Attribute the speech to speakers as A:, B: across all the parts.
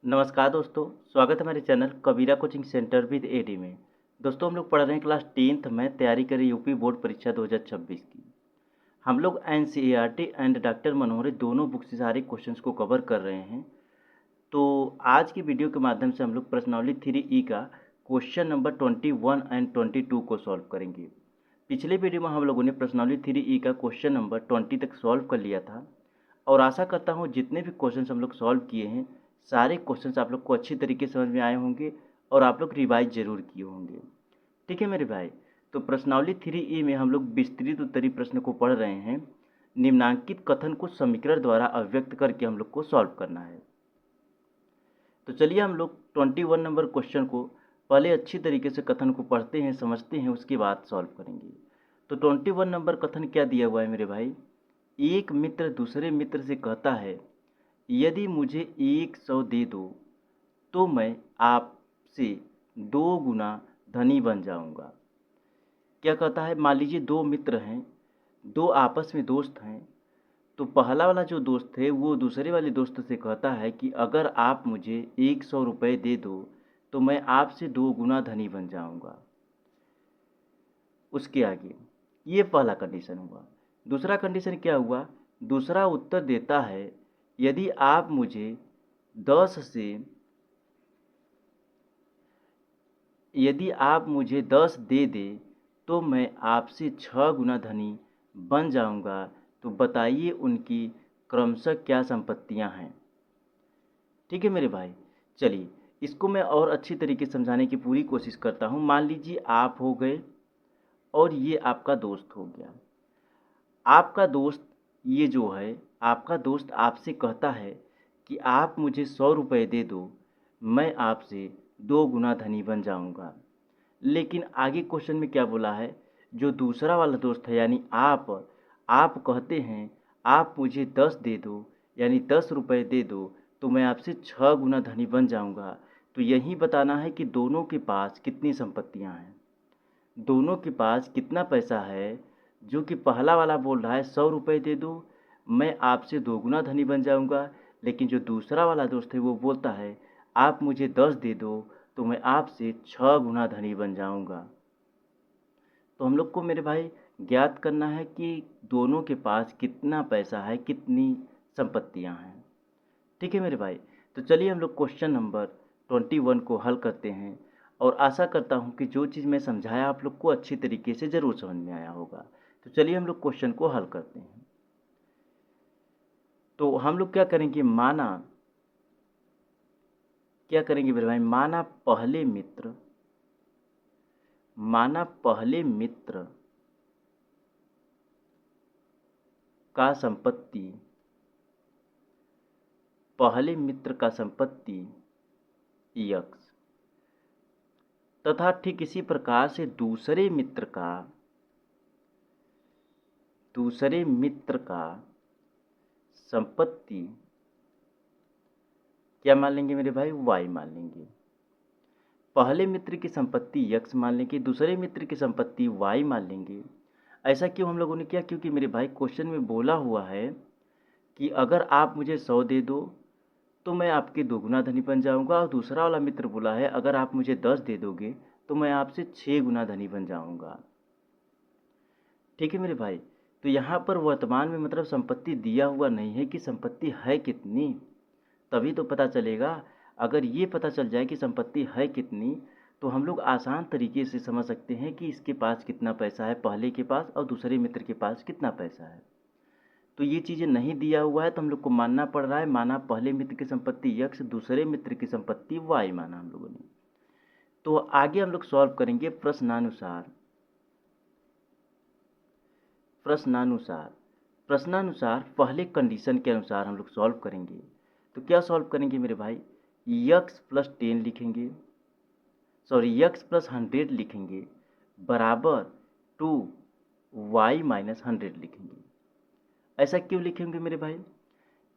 A: नमस्कार दोस्तों, स्वागत है हमारे channel Kabira coaching centre with AD में। दोस्तों हम लोग पढ़ रहे हैं क्लास 10th में, तैयारी करें यूपी बोर्ड परीक्षा 2026 की। हम लोग एनसीईआरटी एंड डॉक्टर मनोहरी दोनों बुक से सारे क्वेश्चंस को कवर कर रहे हैं। तो आज की वीडियो के माध्यम से हम लोग प्रश्नावली 3E का क्वेश्चन नंबर 21 एंड 22 को सॉल्व करेंगे। पिछले वीडियो में हम लोगों ने प्रश्नावली 3E का क्वेश्चन नंबर 20 तक सॉल्व कर लिया था और आशा करता हूँ जितने भी क्वेश्चंस हम लोग सॉल्व किए हैं सारे क्वेश्चंस आप लोग को अच्छी तरीके से समझ में आए होंगे और आप लोग रिवाइज जरूर किए होंगे। ठीक है मेरे भाई, तो प्रश्नावली 3E में हम लोग विस्तृत उत्तरीय प्रश्न को पढ़ रहे हैं। निम्नांकित कथन को समीकरण द्वारा अभिव्यक्त करके हम लोग को सॉल्व करना है। तो चलिए हम लोग 21 नंबर क्वेश्चन को पहले अच्छी तरीके से कथन को पढ़ते हैं, समझते हैं, उसके बाद सॉल्व करेंगे। तो 21 नंबर कथन क्या दिया हुआ है मेरे भाई। एक मित्र दूसरे मित्र से कहता है, यदि मुझे 100 दे दो तो मैं आपसे 2 गुना धनी बन जाऊंगा। क्या कहता है, मान लीजिए दो मित्र हैं, दो आपस में दोस्त हैं। तो पहला वाला जो दोस्त है वो दूसरे वाले दोस्त से कहता है कि अगर आप मुझे 100 रुपये दे दो तो मैं आपसे 2 गुना धनी बन जाऊंगा। उसके आगे ये पहला कंडीशन हुआ। दूसरा कंडीशन क्या हुआ, दूसरा उत्तर देता है, यदि आप मुझे 10 से यदि आप मुझे 10 दे दे तो मैं आपसे 6 गुना धनी बन जाऊंगा। तो बताइए उनकी क्रमशः क्या संपत्तियां हैं। ठीक है मेरे भाई, चलिए इसको मैं और अच्छी तरीके से समझाने की पूरी कोशिश करता हूँ। मान लीजिए आप हो गए और ये आपका दोस्त हो गया। आपका दोस्त ये जो है, आपका दोस्त आपसे कहता है कि आप मुझे 100 रुपये दे दो, मैं आपसे 2 गुना धनी बन जाऊंगा। लेकिन आगे क्वेश्चन में क्या बोला है, जो दूसरा वाला दोस्त है यानी आप कहते हैं आप मुझे 10 दे दो यानी 10 रुपये दे दो तो मैं आपसे 6 गुना धनी बन जाऊंगा। तो यही बताना है कि दोनों के पास कितनी संपत्तियां हैं, दोनों के पास कितना पैसा है। जो कि पहला वाला बोल रहा है 100 रुपये दे दो मैं आपसे 2 गुना धनी बन जाऊंगा, लेकिन जो दूसरा वाला दोस्त है वो बोलता है आप मुझे 10 दे दो तो मैं आपसे 6 गुना धनी बन जाऊंगा। तो हम लोग को मेरे भाई ज्ञात करना है कि दोनों के पास कितना पैसा है, कितनी संपत्तियां हैं। ठीक है मेरे भाई, तो चलिए हम लोग क्वेश्चन नंबर 21 को हल करते हैं और आशा करता हूं कि जो चीज़ मैं समझाया आप लोग को अच्छी तरीके से ज़रूर समझ में आया होगा। तो चलिए हम लोग क्वेश्चन को हल करते हैं। तो हम लोग क्या करेंगे, क्या करेंगे मेरे भाई, माना पहले मित्र का संपत्ति यक्स तथा ठीक इसी प्रकार से दूसरे मित्र का संपत्ति क्या मान लेंगे मेरे भाई, वाई मान लेंगे। पहले मित्र की संपत्ति यक्स मान लेंगे, दूसरे मित्र की संपत्ति वाई मान लेंगे। ऐसा क्यों हम लोगों ने किया, क्योंकि मेरे भाई क्वेश्चन में बोला हुआ है कि अगर आप मुझे 100 दे दो तो मैं आपके 2 गुना धनी बन जाऊंगा, और दूसरा वाला मित्र बोला है अगर आप मुझे 10 दे दोगे तो मैं आपसे 6 गुना धनी बन जाऊंगा। ठीक है मेरे भाई, तो यहाँ पर वर्तमान में मतलब संपत्ति दिया हुआ नहीं है कि संपत्ति है कितनी, तभी तो पता चलेगा। अगर ये पता चल जाए कि संपत्ति है कितनी तो हम लोग आसान तरीके से समझ सकते हैं कि इसके पास कितना पैसा है, पहले के पास और दूसरे मित्र के पास कितना पैसा है। तो ये चीज़ें नहीं दिया हुआ है तो हम लोग को मानना पड़ रहा है, माना पहले मित्र की संपत्ति यक्स, दूसरे मित्र की संपत्ति वाई माना हम लोगों ने। तो आगे हम लोग सॉल्व करेंगे प्रश्नानुसार पहले कंडीशन के अनुसार हम लोग सॉल्व करेंगे। तो क्या सॉल्व करेंगे मेरे भाई, यक्स प्लस 10 लिखेंगे, यक्स प्लस 100 लिखेंगे बराबर 2 वाई माइनस 100 लिखेंगे। ऐसा क्यों लिखेंगे मेरे भाई,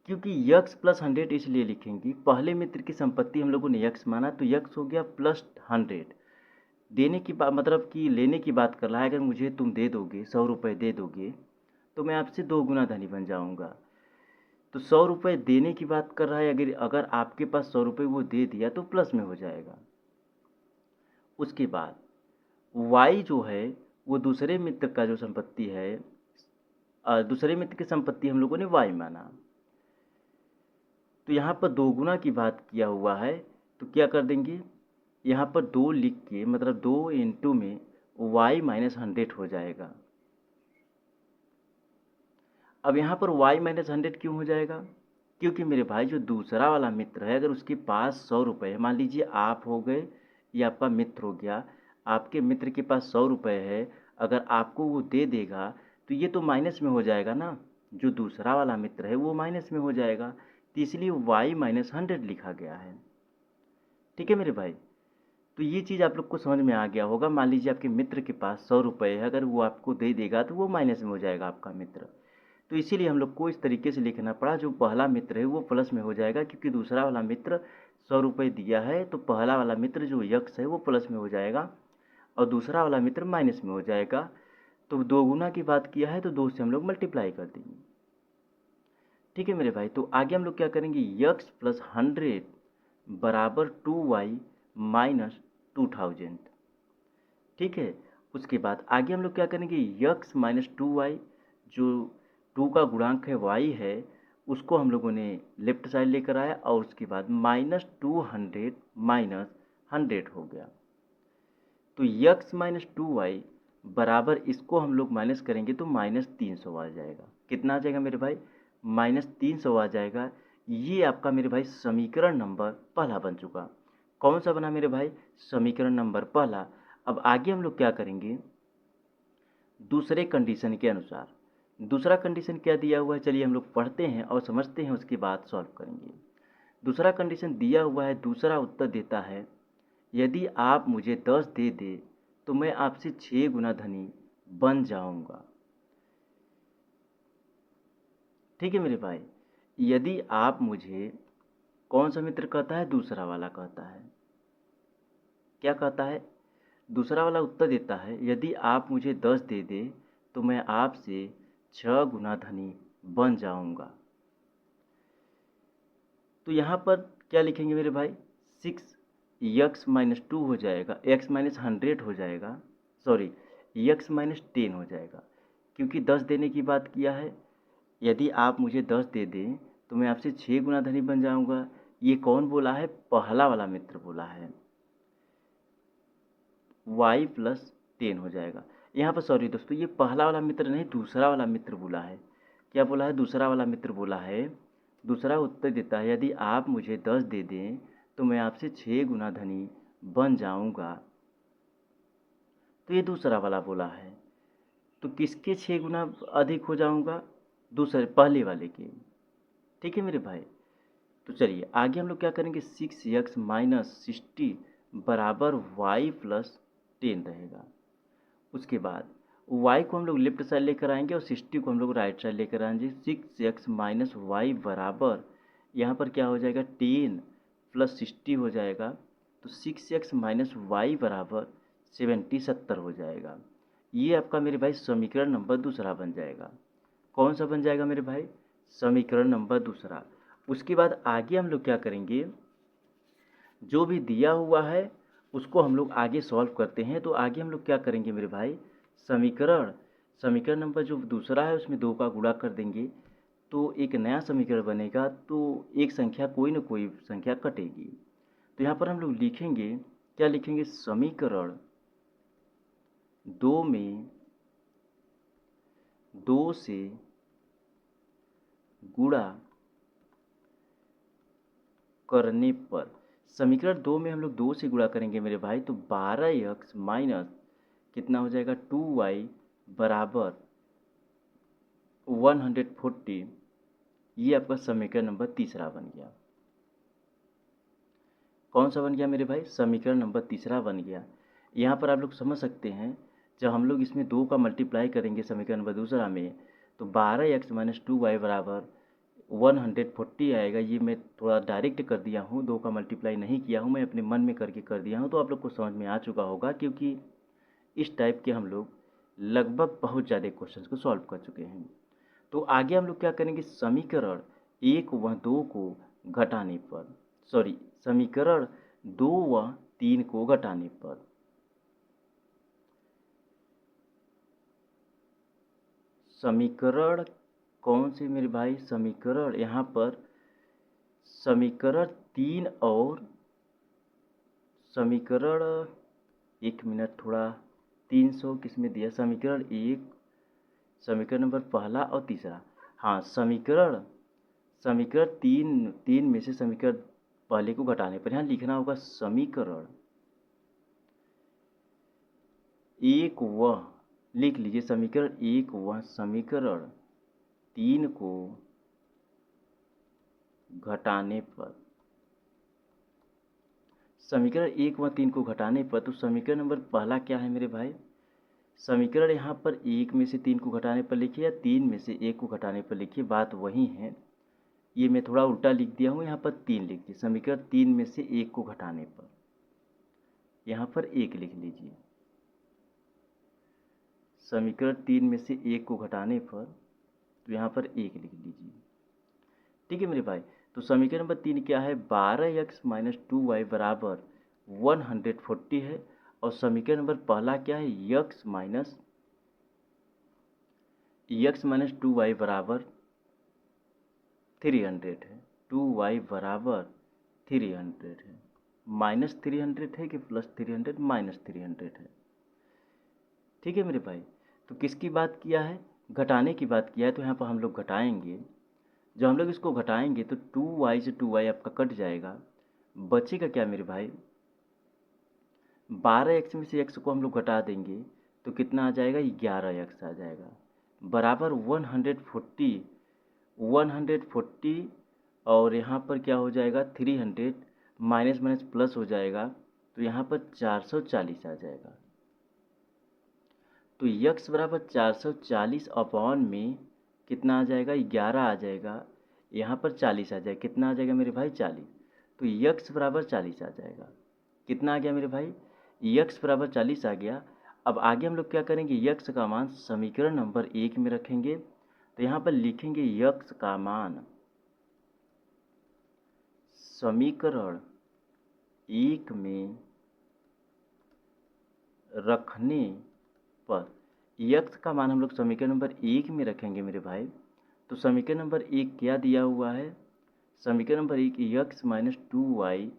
A: क्योंकि यक्स प्लस 100 इसलिए लिखेंगे, पहले मित्र की संपत्ति हम लोगों ने यक्स माना तो यक्स हो गया प्लस 100। देने की बात मतलब कि लेने की बात कर रहा है, अगर मुझे तुम दे दोगे 100 रुपये दे दोगे तो मैं आपसे 2 गुना धनी बन जाऊंगा। तो तो 100 रुपये देने की बात कर रहा है, अगर अगर आपके पास 100 रुपये वो दे दिया तो प्लस में हो जाएगा। उसके बाद वाई जो है वो दूसरे मित्र का जो संपत्ति है, दूसरे मित्र की संपत्ति हम लोगों ने वाई माना, तो यहाँ पर दो गुना की बात किया हुआ है, तो क्या कर देंगे, यहाँ पर 2 लिख के, मतलब 2 इंटू में y माइनस 100 हो जाएगा। अब यहाँ पर y माइनस 100 क्यों हो जाएगा, क्योंकि मेरे भाई जो दूसरा वाला मित्र है, अगर उसके पास 100 रुपये है, मान लीजिए आप हो गए या आपका मित्र हो गया, आपके मित्र के पास 100 रुपये है, अगर आपको वो दे देगा तो ये तो माइनस में हो जाएगा ना, जो दूसरा वाला मित्र है वो माइनस में हो जाएगा, तो इसलिए y माइनस 100 लिखा गया है। ठीक है मेरे भाई, तो ये चीज़ आप लोग को समझ में आ गया होगा। मान लीजिए आपके मित्र के पास 100 रुपये है, अगर वो आपको दे देगा तो वो माइनस में हो जाएगा आपका मित्र, तो इसीलिए हम लोग को इस तरीके से लिखना पड़ा, जो पहला मित्र है वो प्लस में हो जाएगा, क्योंकि दूसरा वाला मित्र 100 रुपये दिया है, तो पहला वाला मित्र जो यक्स है वो प्लस में हो जाएगा और दूसरा वाला मित्र माइनस में हो जाएगा। तो दो गुना की बात किया है तो 2 से हम लोग मल्टीप्लाई कर देंगे। ठीक है मेरे भाई, तो आगे हम लोग क्या करेंगे, यक्स प्लस 100 बराबर 2y माइनस 2000। ठीक है, उसके बाद आगे हम लोग क्या करेंगे, यक्स माइनस 2y, जो 2 का गुणांक है y है, उसको हम लोगों ने लेफ्ट साइड लेकर आया और उसके बाद माइनस 200 माइनस 100 हो गया। तो यक्स माइनस 2y बराबर, इसको हम लोग माइनस करेंगे तो माइनस 300 आ जाएगा। कितना आ जाएगा मेरे भाई, माइनस 300 आ जाएगा। ये आपका मेरे भाई समीकरण नंबर पहला बन चुका। कौन सा बना मेरे भाई, समीकरण नंबर पहला। अब आगे हम लोग क्या करेंगे, दूसरे कंडीशन के अनुसार। दूसरा कंडीशन क्या दिया हुआ है, चलिए हम लोग पढ़ते हैं और समझते हैं, उसके बाद सॉल्व करेंगे। दूसरा कंडीशन दिया हुआ है, दूसरा उत्तर देता है, यदि आप मुझे 10 दे दे तो मैं आपसे 6 गुना धनी बन जाऊंगा। ठीक है मेरे भाई, यदि आप मुझे, कौन सा मित्र कहता है, दूसरा वाला कहता है, क्या कहता है, दूसरा वाला उत्तर देता है, यदि आप मुझे 10 दे दे तो मैं आपसे 6 गुना धनी बन जाऊंगा। तो यहाँ पर क्या लिखेंगे मेरे भाई, 6 यक्स माइनस 2 हो जाएगा, एक्स माइनस 100 हो जाएगा, सॉरी यक्स माइनस 10 हो जाएगा, क्योंकि 10 देने की बात किया है। यदि आप मुझे 10 दे दें तो मैं आपसे 6 गुना धनी बन जाऊंगा। ये कौन बोला है, पहला वाला मित्र बोला है, y प्लस 10 हो जाएगा। यहाँ पर सॉरी दोस्तों, ये पहला वाला मित्र नहीं, दूसरा वाला मित्र बोला है। क्या बोला है, दूसरा वाला मित्र बोला है। दूसरा उत्तर देता है, यदि आप मुझे 10 दे दें तो मैं आपसे 6 गुना धनी बन जाऊंगा। तो ये दूसरा वाला बोला है, तो किसके 6 गुना अधिक हो जाऊंगा, दूसरे पहले वाले के। ठीक है मेरे भाई, तो चलिए आगे हम लोग क्या करेंगे, 6x माइनस 60 बराबर y प्लस 10 रहेगा। उसके बाद y को हम लोग लेफ्ट साइड लेकर आएंगे और 60 को हम लोग राइट साइड लेकर आएंगे। 6x माइनस वाई बराबर, यहाँ पर क्या हो जाएगा, 10 प्लस 60 हो जाएगा, तो 6x माइनस वाई बराबर 70 हो जाएगा। ये आपका मेरे भाई समीकरण नंबर दूसरा बन जाएगा। कौन सा बन जाएगा मेरे भाई, समीकरण नंबर दूसरा। उसके बाद आगे हम लोग क्या करेंगे, जो भी दिया हुआ है उसको हम लोग आगे सॉल्व करते हैं। तो आगे हम लोग क्या करेंगे मेरे भाई, समीकरण समीकरण नंबर जो दूसरा है उसमें 2 का गुणा कर देंगे, तो एक नया समीकरण बनेगा, तो एक संख्या, कोई ना कोई संख्या कटेगी। तो यहाँ पर हम लोग लिखेंगे, क्या लिखेंगे, समीकरण 2 में 2 से गुणा करने पर, समीकरण 2 में हम लोग 2 से गुणा करेंगे मेरे भाई, तो 12x माइनस कितना हो जाएगा, 2y बराबर 140। ये आपका समीकरण नंबर तीसरा बन गया। कौन सा बन गया मेरे भाई, समीकरण नंबर तीसरा बन गया। यहाँ पर आप लोग समझ सकते हैं, जब हम लोग इसमें 2 का मल्टीप्लाई करेंगे समीकरण नंबर दूसरा में, तो 12x माइनस 2y बराबर 140 आएगा। ये मैं थोड़ा डायरेक्ट कर दिया हूँ, 2 का मल्टीप्लाई नहीं किया हूँ, मैं अपने मन में करके कर दिया हूँ, तो आप लोग को समझ में आ चुका होगा, क्योंकि इस टाइप के हम लोग लगभग बहुत ज़्यादा क्वेश्चंस को सॉल्व कर चुके हैं। तो आगे हम लोग क्या करेंगे, समीकरण 1 व 2 को घटाने पर, समीकरण 2 व 3 को घटाने पर समीकरण कौन से मेरे भाई, समीकरण यहाँ पर समीकरण 3 और समीकरण, एक मिनट, थोड़ा 300 किस में दिया, समीकरण 1, समीकरण नंबर पहला और तीसरा, हाँ समीकरण समीकरण तीन में से समीकरण पहले को घटाने पर यहाँ लिखना होगा समीकरण 1 व, लिख लीजिए समीकरण 1 व समीकरण 3 को घटाने पर, समीकरण 1 व 3 को घटाने पर, तो समीकरण नंबर पहला क्या है मेरे भाई, समीकरण यहाँ पर 1 में से 3 को घटाने पर लिखिए या 3 में से 1 को घटाने पर लिखिए, बात वही है। ये मैं थोड़ा उल्टा लिख दिया हूँ, यहाँ पर 3 लिख दिए, समीकरण 3 में से 1 को घटाने पर यहाँ पर 1 लिख लीजिए, समीकरण 3 में से 1 को घटाने पर तो यहाँ पर 1 लिख लीजिए। ठीक है मेरे भाई, तो समीकरण नंबर 3 क्या है, 12x माइनस 2y बराबर 140 है, और समीकरण नंबर पहला क्या है, x माइनस 2y बराबर 300 है, 2y बराबर 300 है, माइनस 300 है कि प्लस 300, माइनस 300 है। ठीक है मेरे भाई, तो किसकी बात किया है, घटाने की बात किया है, तो यहाँ पर हम लोग घटाएंगे, जब हम लोग इसको घटाएंगे तो 2y से 2y आपका कट जाएगा, बचेगा क्या मेरे भाई, 12x में से x को हम लोग घटा देंगे तो कितना आ जाएगा, 11x आ जाएगा, बराबर 140 और यहाँ पर क्या हो जाएगा 300, माइनस माइनस प्लस हो जाएगा, तो यहाँ पर 440 आ जाएगा। तो x बराबर 440 अपॉन में कितना आ जाएगा, 11 आ जाएगा, यहाँ पर 40 आ जाएगा, कितना आ जाएगा मेरे भाई, 40, तो x बराबर 40 आ जाएगा। कितना आ गया मेरे भाई, x बराबर 40 आ गया। अब आगे हम लोग क्या करेंगे, x का मान समीकरण नंबर 1 में रखेंगे, तो यहाँ पर लिखेंगे x का मान समीकरण 1 में रखने पर, x का मान हम लोग समीकरण नंबर 1 में रखेंगे मेरे भाई, तो समीकरण नंबर 1 क्या दिया हुआ है, समीकरण नंबर 1 x माइनस 2y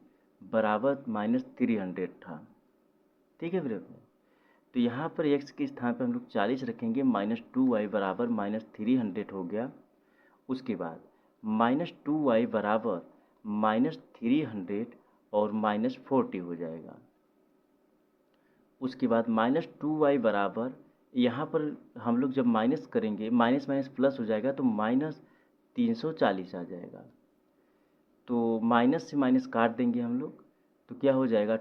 A: बराबर माइनस 300 था। ठीक है मेरे भाई, तो यहाँ पर x के स्थान पर हम लोग 40 रखेंगे, माइनस 2y बराबर माइनस 300 हो गया। उसके बाद माइनस 2y बराबर माइनस 300 और माइनस 40 हो जाएगा। उसके बाद माइनस 2y बराबर, यहाँ पर हम लोग जब माइनस करेंगे, माइनस माइनस प्लस हो जाएगा, तो माइनस 340 आ जाएगा, तो माइनस से माइनस काट देंगे हम लोग, तो क्या हो जाएगा,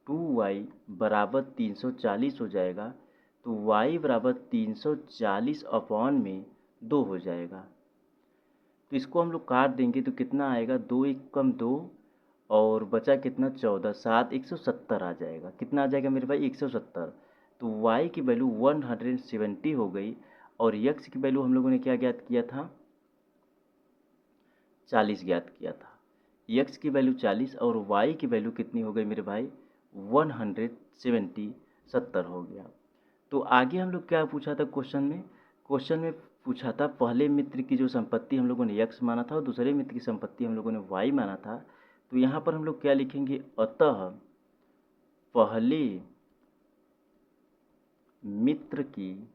A: 2y बराबर 340 हो जाएगा, तो y बराबर 340 अपॉन में 2 हो जाएगा। तो इसको हम लोग काट देंगे तो कितना आएगा, 2 एक कम 2 और बचा कितना, 14, 7, 170 आ जाएगा। कितना आ जाएगा मेरे भाई, 170। तो y की वैल्यू 170 हो गई, और x की वैल्यू हम लोगों ने क्या ज्ञात किया था, 40 ज्ञात किया था। x की वैल्यू 40 और y की वैल्यू कितनी हो गई मेरे भाई, 170 हो गया। तो आगे हम लोग क्या पूछा था क्वेश्चन में पूछा था, पहले मित्र की जो संपत्ति हम लोगों ने x माना था और दूसरे मित्र की संपत्ति हम लोगों ने y माना था। तो यहाँ पर हम लोग क्या लिखेंगे, अतः पहले मित्र की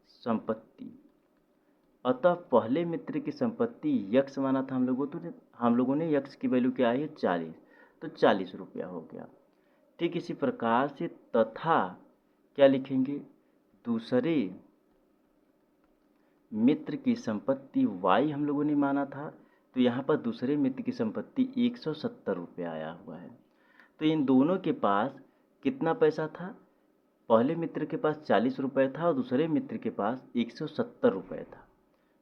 A: संपत्ति, अतः पहले मित्र की संपत्ति x माना था हम लोगों ने x की वैल्यू क्या आई है, 40, तो 40 रुपया हो गया। ठीक इसी प्रकार से तथा क्या लिखेंगे, दूसरे मित्र की संपत्ति y हम लोगों ने माना था, तो यहाँ पर दूसरे मित्र की संपत्ति 170 रुपया आया हुआ है। तो इन दोनों के पास कितना पैसा था, पहले मित्र के पास 40 रुपये था और दूसरे मित्र के पास 170 रुपये था।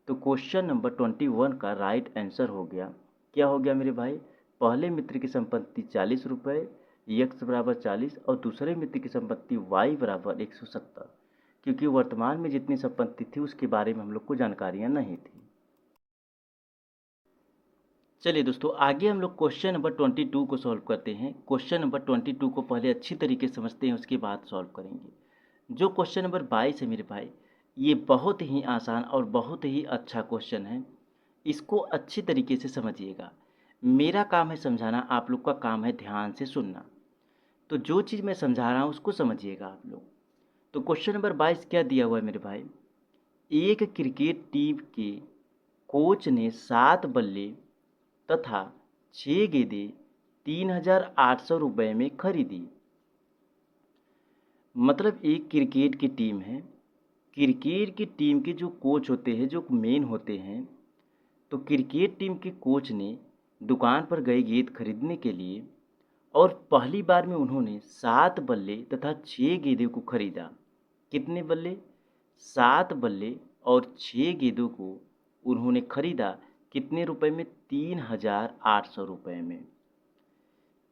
A: तो क्वेश्चन नंबर 21 का राइट आंसर हो गया, क्या हो गया मेरे भाई, पहले मित्र की संपत्ति 40 रुपये, x बराबर 40, और दूसरे मित्र की संपत्ति y बराबर 170, क्योंकि वर्तमान में जितनी संपत्ति थी उसके बारे में हम लोग को जानकारियाँ नहीं थी। चलिए दोस्तों, आगे हम लोग क्वेश्चन नंबर 22 को सॉल्व करते हैं। क्वेश्चन नंबर 22 को पहले अच्छी तरीके से समझते हैं, उसके बाद सॉल्व करेंगे। जो क्वेश्चन नंबर 22 है मेरे भाई, ये बहुत ही आसान और बहुत ही अच्छा क्वेश्चन है। इसको अच्छी तरीके से समझिएगा। मेरा काम है समझाना, आप लोग का काम है ध्यान से सुनना। तो जो चीज़ मैं समझा रहा हूँ उसको समझिएगा आप लोग। तो क्वेश्चन नंबर 22 क्या दिया हुआ है मेरे भाई? एक क्रिकेट टीम के कोच ने 7 बल्ले तथा 6 गेंदें 3,800 रुपये में खरीदी। मतलब एक क्रिकेट की टीम है। क्रिकेट की टीम के जो कोच होते हैं, जो मेन होते हैं, तो क्रिकेट टीम के कोच ने दुकान पर गए गेंद खरीदने के लिए और पहली बार में उन्होंने 7 बल्ले तथा 6 गेंदों को खरीदा। कितने बल्ले? 7 बल्ले और 6 गेंदों को उन्होंने खरीदा। कितने रुपए में? 3,800 रुपये में।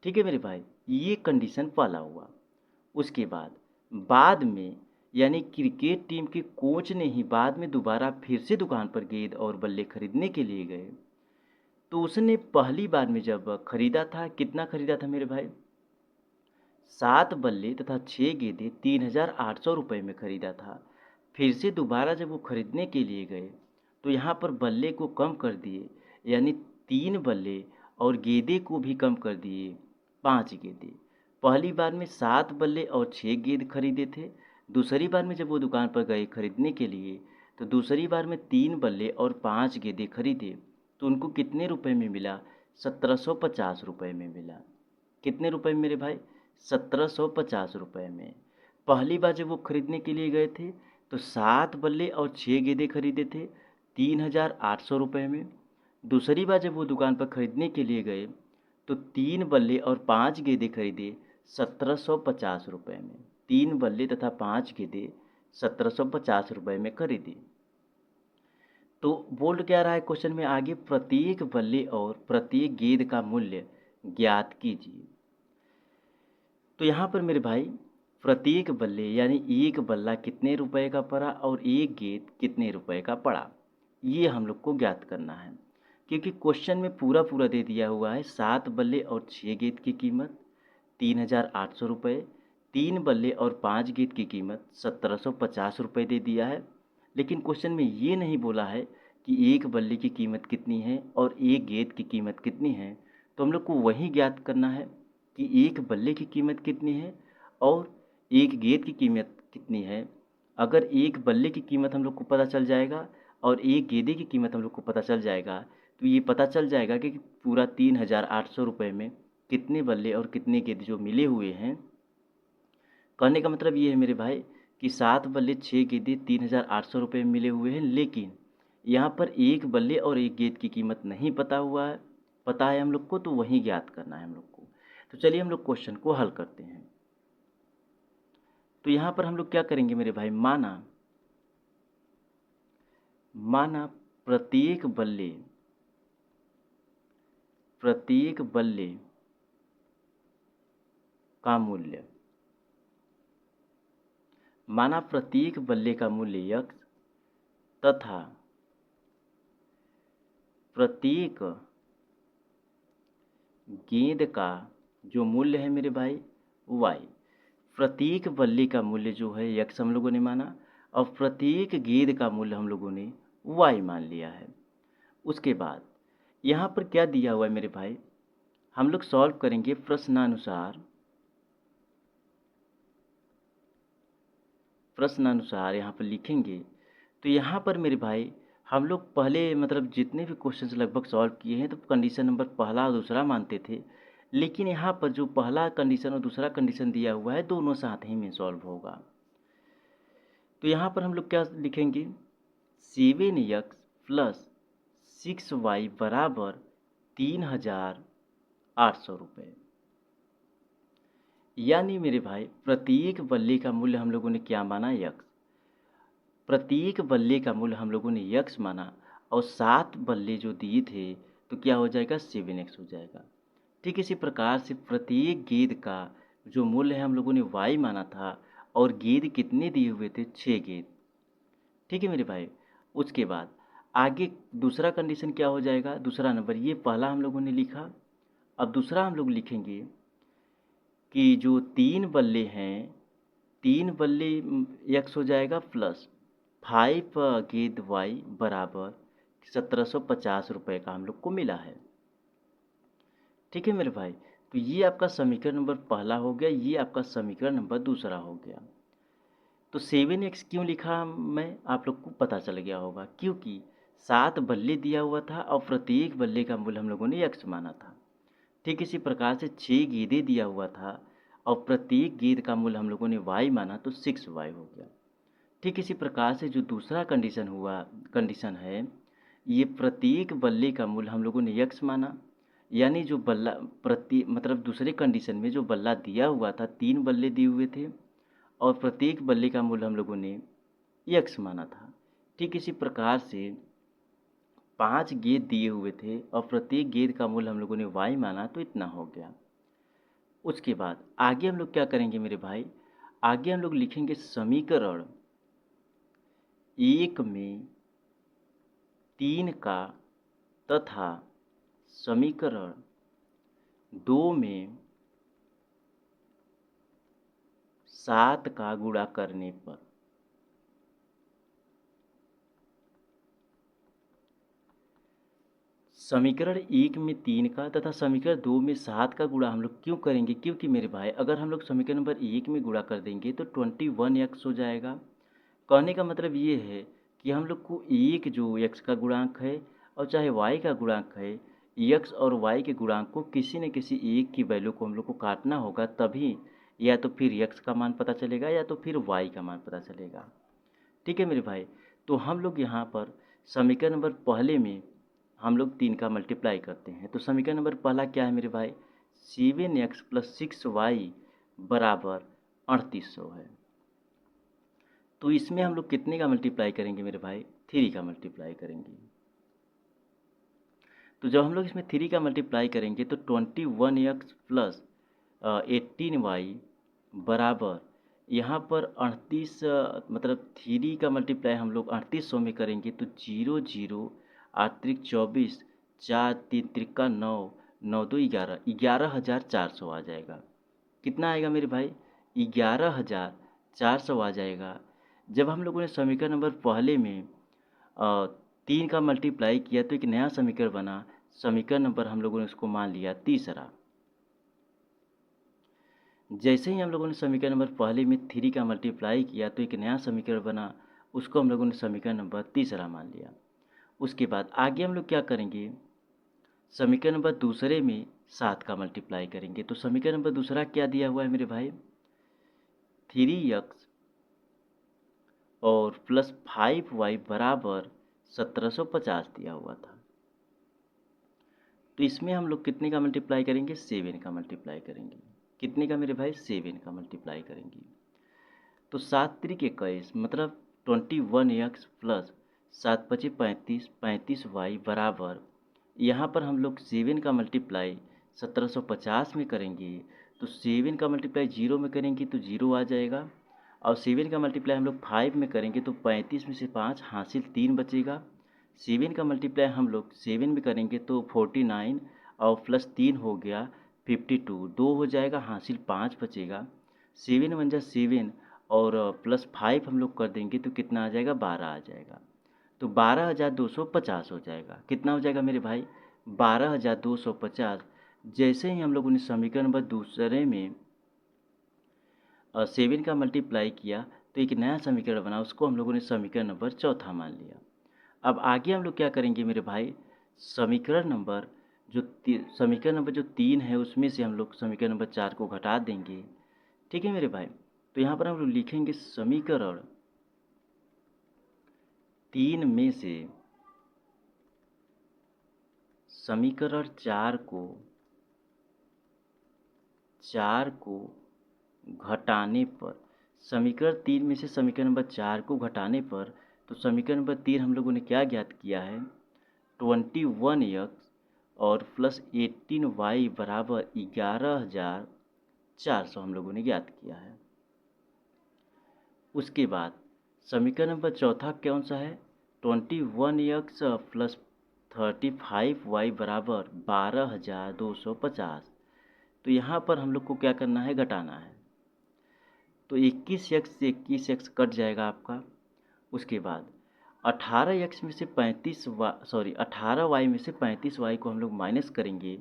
A: ठीक है मेरे भाई, ये कंडीशन पहला हुआ। उसके बाद में यानी क्रिकेट टीम के कोच ने ही बाद में दोबारा फिर से दुकान पर गेंद और बल्ले खरीदने के लिए गए। तो उसने पहली बार में जब खरीदा था, कितना खरीदा था मेरे भाई? 7 बल्ले तथा 6 गेंदें 3,800 रुपये में खरीदा था। फिर से दोबारा जब वो खरीदने के लिए गए तो यहाँ पर बल्ले को कम कर दिए, यानी 3 बल्ले और गेंदें को भी कम कर दिए, 5 गेंदें। पहली बार में 7 बल्ले और 6 गेंद खरीदे थे। दूसरी बार में जब वो दुकान पर गए खरीदने के लिए तो दूसरी बार में 3 बल्ले और 5 गेंदें खरीदे। तो उनको कितने रुपए में मिला? 1,750 रुपये में मिला। कितने रुपए में मेरे भाई? 1,750 रुपये में। पहली बार जब वो खरीदने के लिए गए थे तो 7 बल्ले और 6 गेंदें खरीदे थे 3,800 रुपये में। दूसरी बार जब वो दुकान पर खरीदने के लिए गए तो 3 बल्ले और 5 गेंदें खरीदे 1,750 रुपये में। 3 बल्ले तथा 5 गेंदें 1,750 रुपये में खरीदी। तो बोल्ड क्या रहा है क्वेश्चन में आगे? प्रत्येक बल्ले और प्रत्येक गेंद का मूल्य ज्ञात कीजिए। तो यहाँ पर मेरे भाई प्रत्येक बल्ले यानी एक बल्ला कितने रुपए का पड़ा और एक गेंद कितने रुपए का पड़ा, ये हम लोग को ज्ञात करना है। क्योंकि क्वेश्चन में पूरा पूरा दे दिया हुआ है। 7 बल्ले और 6 गेंद की कीमत 3,800 रुपये, 3 बल्ले और 5 गेंद की कीमत 1,750 रुपये दे दिया है। लेकिन क्वेश्चन में ये नहीं बोला है कि एक बल्ले की कीमत कितनी है और एक गेंद की कीमत कितनी है। तो हम लोग को वही ज्ञात करना है कि एक बल्ले की कीमत कितनी है और एक गेंद की कीमत कितनी है। अगर एक बल्ले की कीमत हम लोग को पता चल जाएगा और एक गेंदे की कीमत हम लोग को पता चल जाएगा तो ये पता चल जाएगा कि पूरा 3,800 रुपये में कितने बल्ले और कितने गेंद जो मिले हुए हैं। कहने का मतलब ये है मेरे भाई कि 7 बल्ले 6 गेंदे 3,800 रुपये में मिले हुए हैं। लेकिन यहाँ पर एक बल्ले और एक गेंद की कीमत नहीं पता है हम लोग को, तो वही ज्ञात करना है हम लोग को। तो चलिए हम लोग क्वेश्चन को हल करते हैं। तो यहाँ पर हम लोग क्या करेंगे मेरे भाई? माना प्रत्येक बल्ले का मूल्य, माना प्रत्येक बल्ले का मूल्य x तथा प्रत्येक गेंद का जो मूल्य है मेरे भाई y। प्रत्येक बल्ले का मूल्य जो है x हम लोगों ने माना और प्रत्येक गेंद का मूल्य हम लोगों ने y मान लिया है। उसके बाद यहाँ पर क्या दिया हुआ है मेरे भाई? हम लोग सॉल्व करेंगे प्रश्नानुसार यहाँ पर लिखेंगे। तो यहाँ पर मेरे भाई हम लोग पहले मतलब जितने भी क्वेश्चंस लगभग सॉल्व किए हैं तो कंडीशन नंबर पहला और दूसरा मानते थे। लेकिन यहाँ पर जो पहला कंडीशन और दूसरा कंडीशन दिया हुआ है दोनों साथ ही में सॉल्व होगा। तो यहाँ पर हम लोग क्या लिखेंगे? 7x प्लस 6y बराबर 3,800 रुपये। यानी मेरे भाई प्रत्येक बल्ले का मूल्य हम लोगों ने क्या माना? x। प्रत्येक बल्ले का मूल्य हम लोगों ने x माना और 7 बल्ले जो दिए थे तो क्या हो जाएगा? 7x हो जाएगा। ठीक इसी प्रकार से प्रत्येक गेंद का जो मूल्य है हम लोगों ने y माना था और गेंद कितने दिए हुए थे? 6 गेंद। ठीक है मेरे भाई। उसके बाद आगे दूसरा कंडीशन क्या हो जाएगा, दूसरा नंबर, ये पहला हम लोगों ने लिखा। अब दूसरा हम लोग लिखेंगे कि जो 3 बल्ले हैं, 3 बल्ले x हो जाएगा प्लस 5 गेंद y बराबर 1750 रुपये का हम लोग को मिला है। ठीक है मेरे भाई, तो ये आपका समीकरण नंबर पहला हो गया, ये आपका समीकरण नंबर दूसरा हो गया। तो 7x क्यों लिखा मैं, आप लोग को पता चल गया होगा, क्योंकि 7 बल्ले दिया हुआ था और प्रत्येक बल्ले का मूल्य हम लोगों ने x माना था। ठीक इसी प्रकार से 6 गेंदें दिया हुआ था और प्रत्येक गेंद का मूल्य हम लोगों ने y माना, तो 6y हो गया। ठीक इसी प्रकार से जो दूसरा कंडीशन है, ये प्रत्येक बल्ले का मूल्य हम लोगों ने x माना, यानी जो बल्ला मतलब दूसरे कंडीशन में जो बल्ला दिया हुआ था, 3 बल्ले दिए हुए थे और प्रत्येक बल्ले का मूल्य हम लोगों ने x माना था। ठीक इसी प्रकार से 5 गेंद दिए हुए थे और प्रत्येक गेंद का मूल्य हम लोगों ने y माना, तो इतना हो गया। उसके बाद आगे हम लोग क्या करेंगे मेरे भाई, आगे हम लोग लिखेंगे समीकरण 1 में 3 का तथा समीकरण 2 में 7 का गुणा करने पर। समीकरण 1 में 3 का तथा समीकरण 2 में 7 का गुणा हम लोग क्यों करेंगे, क्योंकि मेरे भाई अगर हम लोग समीकरण नंबर 1 में गुणा कर देंगे तो 21x हो जाएगा। कहने का मतलब ये है कि हम लोग को एक जो x का गुणांक है और चाहे y का गुणांक है, x और y के गुणांक को किसी न किसी एक की वैल्यू को हम लोग को काटना होगा, तभी या तो फिर x का मान पता चलेगा या तो फिर y का मान पता चलेगा। ठीक है मेरे भाई, तो हम लोग यहाँ पर समीकरण नंबर पहले में हम लोग 3 का मल्टीप्लाई करते हैं। तो समीकरण नंबर पहला क्या है मेरे भाई, 7x प्लस 6y बराबर 3800 है। तो इसमें हम लोग कितने का मल्टीप्लाई करेंगे मेरे भाई, 3 का मल्टीप्लाई करेंगे। तो जब हम लोग इसमें 3 का मल्टीप्लाई करेंगे तो 21x प्लस 18y बराबर यहाँ पर 38 मतलब 3 का मल्टीप्लाई हम लोग 3800 में करेंगे तो 0 0 8 त्रिक 24 4 3 त्रिका 9 9 2 11 11,400 आ जाएगा। कितना आएगा मेरे भाई, 11,400 आ जाएगा। जब हम लोगों ने समीकरण नंबर पहले में 3 का मल्टीप्लाई किया तो एक नया समीकरण बना, समीकरण नंबर हम लोगों ने उसको मान लिया तीसरा। जैसे ही हम लोगों ने समीकरण नंबर पहले में 3 का मल्टीप्लाई किया तो एक नया समीकरण बना, उसको हम लोगों ने समीकरण नंबर तीसरा मान लिया। उसके बाद आगे हम लोग क्या करेंगे, समीकरण नंबर दूसरे में 7 का मल्टीप्लाई करेंगे। तो समीकरण नंबर दूसरा क्या दिया हुआ है मेरे भाई, 3x और प्लस 5y बराबर 1750 दिया हुआ था। तो इसमें हम लोग कितने का मल्टीप्लाई करेंगे, 7 का मल्टीप्लाई करेंगे। कितने का मेरे भाई, 7 का मल्टीप्लाई करेंगे। तो 7 त्रिक 21 मतलब 21x प्लस 7 पचे 35 35y बराबर, यहाँ पर हम लोग 7 का मल्टीप्लाई 1750 में करेंगे। तो 7 का मल्टीप्लाई 0 में करेंगे तो 0 आ जाएगा, और 7 का मल्टीप्लाई हम लोग 5 में करेंगे तो 35 में से 5 हासिल 3 बचेगा। 7 का मल्टीप्लाई हम लोग 7 में करेंगे तो 49 और प्लस 3 हो गया 52, 2 हो जाएगा हासिल 5 बचेगा। 7 वन जा 7 और प्लस 5 हम लोग कर देंगे तो कितना आ जाएगा, 12 आ जाएगा। तो 12,250 हो जाएगा। कितना हो जाएगा मेरे भाई, 12,250। जैसे ही हम लोगों ने समीकरण नंबर दूसरे में 7 का मल्टीप्लाई किया तो एक नया समीकरण बना, उसको हम लोगों ने समीकरण नंबर चौथा मान लिया। अब आगे हम लोग क्या करेंगे मेरे भाई, समीकरण नंबर जो 3 है उसमें से हम लोग समीकरण नंबर 4 को घटा देंगे। ठीक है मेरे भाई, तो यहाँ पर हम लोग लिखेंगे समीकरण 3 में से समीकरण 4 को घटाने पर, समीकरण 3 में से समीकरण नंबर 4 को घटाने पर, तो समीकरण नंबर 3 हम लोगों ने क्या ज्ञात किया है, 21x और प्लस 18y बराबर 11,400 हम लोगों ने ज्ञात किया है। उसके बाद समीकरण नंबर चौथा कौन सा है, 21x प्लस 35y बराबर 12,250। तो यहाँ पर हम लोग को क्या करना है, घटाना है। तो 21x से 21x कट जाएगा आपका। उसके बाद 18x में से 18y में से 35y को हम लोग माइनस करेंगे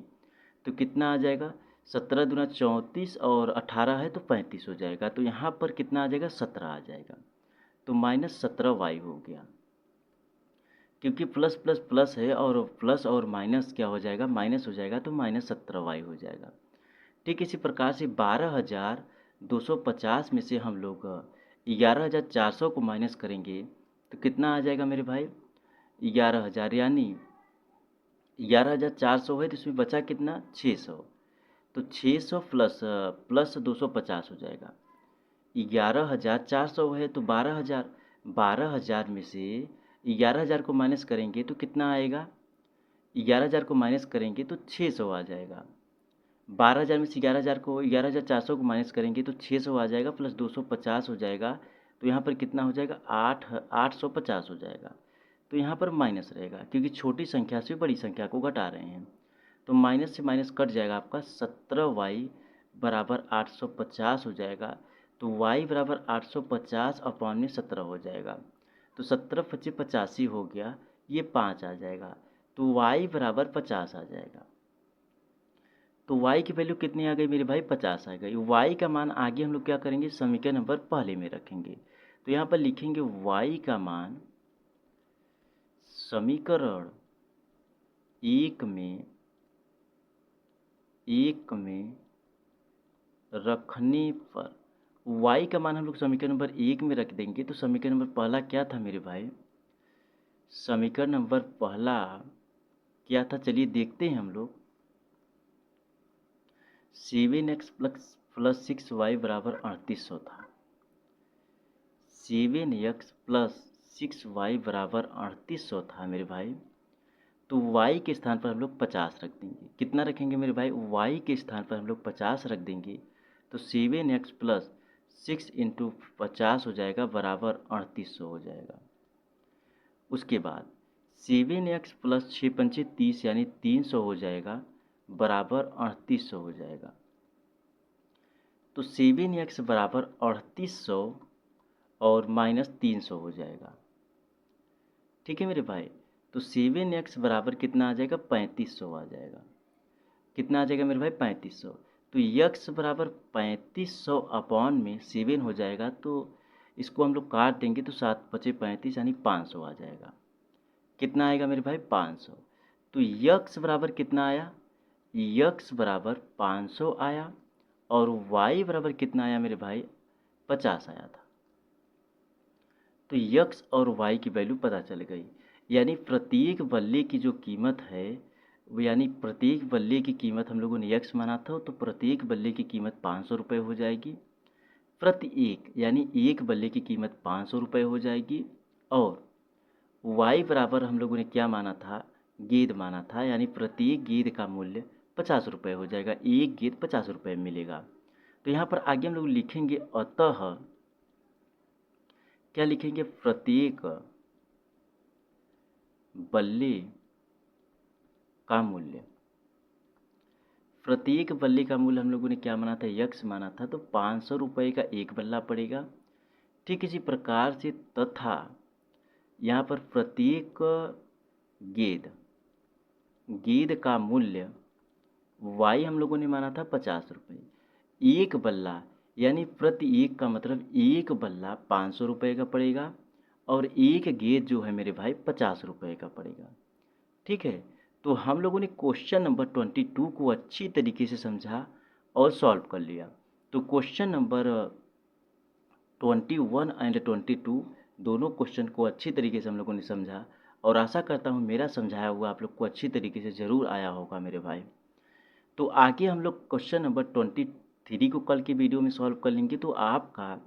A: तो कितना आ जाएगा, 17 दूना 34 और 18 है तो 35 हो जाएगा। तो यहाँ पर कितना आ जाएगा, 17 आ जाएगा। तो -17y हो गया, क्योंकि प्लस प्लस प्लस है और प्लस और माइनस क्या हो जाएगा, माइनस हो जाएगा। तो -17y हो जाएगा। ठीक इसी प्रकार से 12,250 में से हम लोग 11,400 को माइनस करेंगे तो कितना आ जाएगा मेरे भाई, 11,000। यानी 11,400 है तो इसमें बचा कितना, 600। तो 600 प्लस 250 हो जाएगा। 11,400 है तो 12,000। 12,000 में से 11,000 को माइनस करेंगे तो कितना आएगा, 11,000 को माइनस करेंगे तो 600 आ जाएगा। 12,000 में से 11,400 को माइनस करेंगे तो 600 आ जाएगा, प्लस 250 हो जाएगा। तो यहाँ पर कितना हो जाएगा, 850 हो जाएगा। तो यहाँ पर माइनस रहेगा, क्योंकि छोटी संख्या से बड़ी संख्या को घटा रहे हैं। तो माइनस से माइनस कट जाएगा आपका, 17y बराबर 850 हो जाएगा। तो y बराबर 850 अपॉन में 17 हो जाएगा। तो 17 पच्चीस 85 हो गया, ये 5 आ जाएगा। तो y बराबर 50 आ जाएगा। तो y की वैल्यू कितनी आ गई मेरे भाई, 50 आ गई। y का मान आगे हम लोग क्या करेंगे, समीकरण नंबर पहले में रखेंगे। तो यहाँ पर लिखेंगे y का मान समीकरण एक में रखने पर y का मान हम लोग समीकरण नंबर 1 में रख देंगे। तो समीकरण नंबर पहला क्या था मेरे भाई, समीकरण नंबर पहला क्या था, चलिए देखते हैं हम लोग। 7x प्लस 6y बराबर 3800 था। 7x प्लस 6y बराबर 3800 था मेरे भाई। तो y के स्थान पर हम लोग 50 रख देंगे। कितना रखेंगे मेरे भाई, y के स्थान पर हम लोग 50 रख देंगे। तो 7x प्लस 6 इंटू 50 हो जाएगा बराबर 3800 हो जाएगा। उसके बाद 7x प्लस 6 पंचे 30 यानी 300 हो जाएगा बराबर 3800 हो जाएगा। तो 7x बराबर 3800 और माइनस 300 हो जाएगा। ठीक है मेरे भाई। तो 7x बराबर कितना आ जाएगा, 3500 आ जाएगा। कितना आ जाएगा मेरे भाई, 3500। तो x बराबर 3500 अपॉन में 7 हो जाएगा। तो इसको हम लोग काट देंगे तो 7 पचे 35 यानी 500 आ जाएगा। कितना आएगा मेरे भाई, 500। तो x बराबर कितना आया, x बराबर 500 आया। और y बराबर कितना आया मेरे भाई, 50 आया था। तो x और y की वैल्यू पता चल गई। यानी प्रत्येक बल्ले की जो कीमत है, यानी प्रत्येक बल्ले की कीमत हम लोगों ने x माना था, तो प्रत्येक बल्ले की कीमत 500 रुपये हो जाएगी। प्रति एक यानी एक बल्ले की कीमत 500 रुपये हो जाएगी। और y बराबर हम लोगों ने क्या माना था, गेंद माना था, यानी प्रत्येक गेंद का मूल्य 50 रुपये हो जाएगा। एक गेंद 50 रुपये मिलेगा। तो यहाँ पर आगे हम लोग लिखेंगे, अतः क्या लिखेंगे, प्रत्येक बल्ले का मूल्य। प्रत्येक बल्ले का मूल्य हम लोगों ने क्या माना था, x माना था। तो 500 रुपये का एक बल्ला पड़ेगा। ठीक इसी प्रकार से तथा यहाँ पर प्रत्येक गेंद का मूल्य y हम लोगों ने माना था 50 रुपये। एक बल्ला यानी प्रति एक का मतलब एक बल्ला 500 रुपये का पड़ेगा और एक गेंद जो है मेरे भाई 50 रुपये का पड़ेगा। ठीक है। तो हम लोगों ने क्वेश्चन नंबर 22 को अच्छी तरीके से समझा और सॉल्व कर लिया। तो क्वेश्चन नंबर 21 एंड 22 दोनों क्वेश्चन को अच्छी तरीके से हम लोगों ने समझा और आशा करता हूँ मेरा समझाया हुआ आप लोग को अच्छी तरीके से ज़रूर आया होगा मेरे भाई। तो आगे हम लोग क्वेश्चन नंबर 23 को कल की वीडियो में सॉल्व कर लेंगे। तो आपका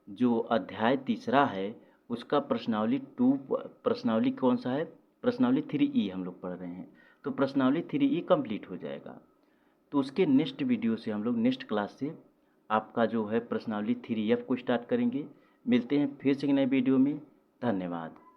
A: जो अध्याय तीसरा है उसका प्रश्नावली कौन सा है, प्रश्नावली 3E हम लोग पढ़ रहे हैं। तो प्रश्नावली 3E कंप्लीट हो जाएगा। तो उसके नेक्स्ट वीडियो से हम लोग नेक्स्ट क्लास से आपका जो है प्रश्नावली 3F को स्टार्ट करेंगे। मिलते हैं फिर से एक नए वीडियो में। धन्यवाद।